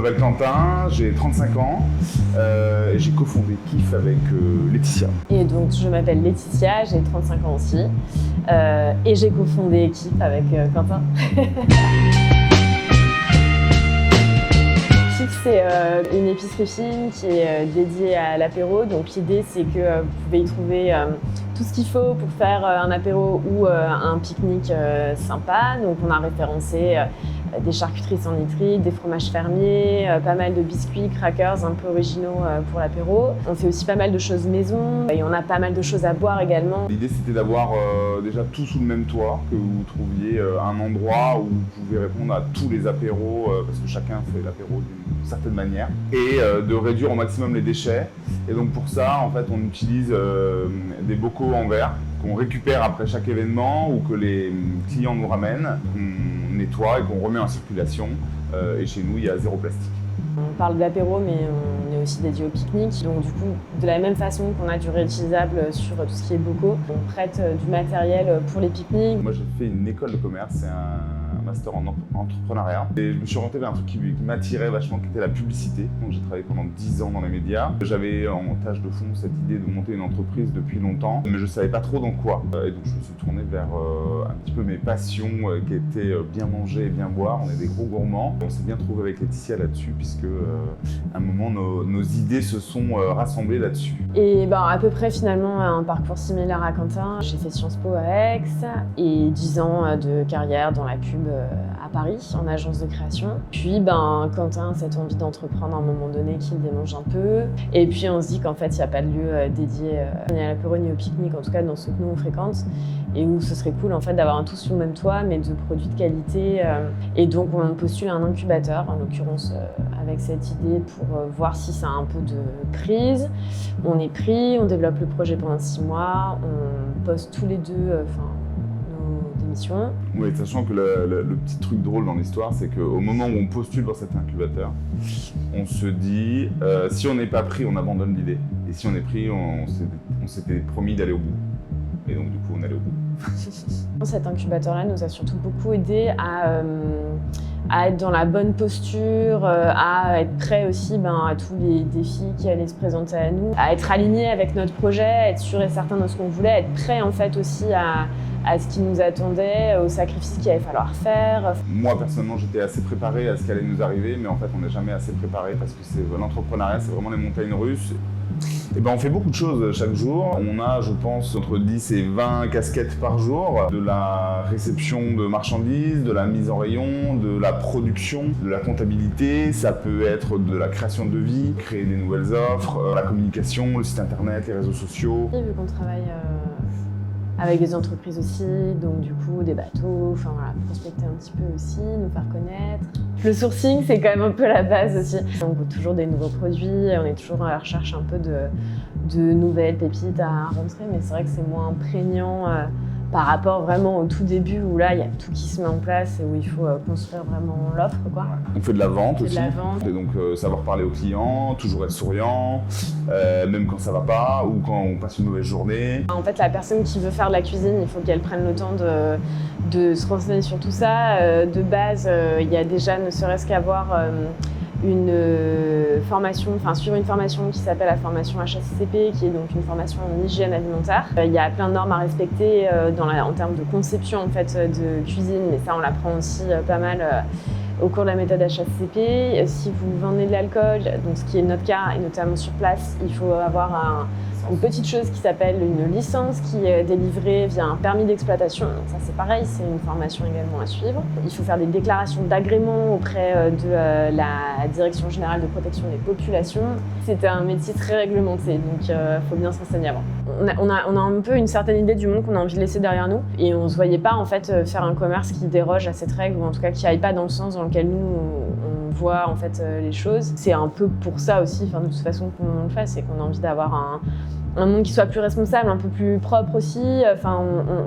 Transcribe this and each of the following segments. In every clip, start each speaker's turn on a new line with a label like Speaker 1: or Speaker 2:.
Speaker 1: m'appelle Quentin, j'ai 35 ans et j'ai cofondé Kif avec Laetitia.
Speaker 2: Et donc je m'appelle Laetitia, j'ai 35 ans aussi et j'ai cofondé Kif avec Quentin. Kif, c'est une épicerie fine qui est dédiée à l'apéro. Donc l'idée, c'est que vous pouvez y trouver tout ce qu'il faut pour faire un apéro ou un pique-nique sympa. Donc on a référencé des charcuteries sans nitrite, des fromages fermiers, pas mal de biscuits, crackers un peu originaux pour l'apéro. On fait aussi pas mal de choses maison et on a pas mal de choses à boire également.
Speaker 1: L'idée, c'était d'avoir déjà tout sous le même toit, que vous trouviez un endroit où vous pouvez répondre à tous les apéros, parce que chacun fait l'apéro d'une certaine manière, et de réduire au maximum les déchets. Et donc pour ça, en fait, on utilise des bocaux en verre qu'on récupère après chaque événement ou que les clients nous ramènent, qu'on nettoie et qu'on remet en circulation. Et chez nous, il y a 0 plastique.
Speaker 2: On parle de l'apéro, mais on est aussi dédié au pique-nique. Donc du coup, de la même façon qu'on a du réutilisable sur tout ce qui est bocaux, on prête du matériel pour les pique-niques.
Speaker 1: Moi, j'ai fait une école de commerce, c'est un master en entrepreneuriat. Et je me suis orienté vers un truc qui m'attirait vachement, qui était la publicité. Donc j'ai travaillé pendant 10 ans dans les médias. J'avais en tâche de fond cette idée de monter une entreprise depuis longtemps, mais je ne savais pas trop dans quoi. Et donc je me suis tourné vers un petit peu mes passions qui étaient bien manger et bien boire. On est des gros gourmands. On s'est bien trouvé avec Laetitia là-dessus, puisque à un moment, nos idées se sont rassemblées là-dessus.
Speaker 2: Et à peu près finalement un parcours similaire à Quentin. J'ai fait Sciences Po à Aix et 10 ans de carrière dans la pub à Paris, en agence de création. Puis Quentin a cette envie d'entreprendre à un moment donné qui le démange un peu. Et puis on se dit qu'en fait, il n'y a pas de lieu dédié ni à l'apéro ni au pique-nique, en tout cas dans ceux que nous on fréquente. Et où ce serait cool en fait d'avoir un tout sur le même toit, mais de produits de qualité. Et donc on postule un incubateur, en l'occurrence avec cette idée pour voir si ça a un peu de prise. On est pris, on développe le projet pendant 6 mois, on poste tous les deux nos démissions.
Speaker 1: Oui, sachant que le petit truc drôle dans l'histoire, c'est qu'au moment où on postule dans cet incubateur, on se dit si on n'est pas pris, on abandonne l'idée. Et si on est pris, on s'était promis d'aller au bout. Et donc du coup, on allait au bout.
Speaker 2: Cet incubateur-là nous a surtout beaucoup aidé à être dans la bonne posture, à être prêt aussi à tous les défis qui allaient se présenter à nous, à être aligné avec notre projet, à être sûr et certain de ce qu'on voulait, être prêt en fait aussi à ce qui nous attendait, aux sacrifices qu'il allait falloir faire.
Speaker 1: Moi personnellement, j'étais assez préparé à ce qui allait nous arriver, mais en fait on n'est jamais assez préparé parce que l'entrepreneuriat, c'est vraiment les montagnes russes. Et on fait beaucoup de choses chaque jour. On a, je pense, entre 10 et 20 casquettes par jour. De la réception de marchandises, de la mise en rayon, de la production, de la comptabilité. Ça peut être de la création de devis, créer des nouvelles offres, la communication, le site internet, les réseaux sociaux.
Speaker 2: Et vu qu'on travaille avec des entreprises aussi, donc du coup des bateaux, prospecter un petit peu aussi, nous faire connaître. Le sourcing, c'est quand même un peu la base aussi. On veut toujours des nouveaux produits, on est toujours à la recherche un peu de nouvelles pépites à rentrer, mais c'est vrai que c'est moins prégnant par rapport vraiment au tout début où là, il y a tout qui se met en place et où il faut construire vraiment l'offre, quoi.
Speaker 1: On fait de la vente aussi.
Speaker 2: De la vente.
Speaker 1: Et donc savoir parler aux clients, toujours être souriant, même quand ça va pas ou quand on passe une mauvaise journée.
Speaker 2: En fait, la personne qui veut faire de la cuisine, il faut qu'elle prenne le temps de se renseigner sur tout ça. De base, il y a déjà ne serait-ce qu'avoir une formation, suivre une formation qui s'appelle la formation HACCP, qui est donc une formation en hygiène alimentaire. Il y a plein de normes à respecter en termes de conception en fait, de cuisine, mais ça on l'apprend aussi pas mal au cours de la méthode HACCP. Si vous vendez de l'alcool, donc ce qui est notre cas, et notamment sur place, il faut avoir une petite chose qui s'appelle une licence qui est délivrée via un permis d'exploitation. Donc ça c'est pareil, c'est une formation également à suivre. Il faut faire des déclarations d'agrément auprès de la Direction Générale de Protection des Populations. C'est un métier très réglementé, donc il faut bien se renseigner avant. On a un peu une certaine idée du monde qu'on a envie de laisser derrière nous et on ne se voyait pas en fait faire un commerce qui déroge à cette règle ou en tout cas qui n'aille pas dans le sens dans lequel nous on voit en fait les choses. C'est un peu pour ça aussi, de toute façon qu'on le fait, c'est qu'on a envie d'avoir un monde qui soit plus responsable, un peu plus propre aussi.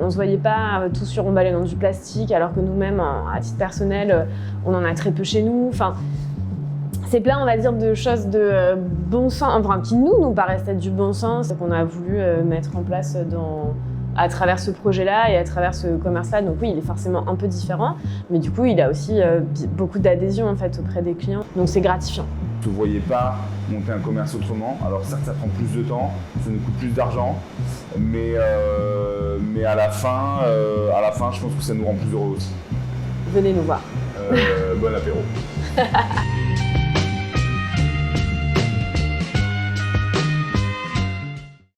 Speaker 2: On se voyait pas tous suremballés dans du plastique, alors que nous-mêmes, à titre personnel, on en a très peu chez nous. C'est plein, on va dire, de choses de bon sens, qui nous paraissent être du bon sens, qu'on a voulu mettre en place à travers ce projet-là et à travers ce commerce-là. Donc oui, il est forcément un peu différent, mais du coup, il a aussi beaucoup d'adhésion en fait auprès des clients. Donc c'est gratifiant.
Speaker 1: Je ne voyais pas monter un commerce autrement. Alors certes, ça prend plus de temps, ça nous coûte plus d'argent, mais à la fin, je pense que ça nous rend plus heureux aussi.
Speaker 2: Venez nous voir.
Speaker 1: Bon apéro.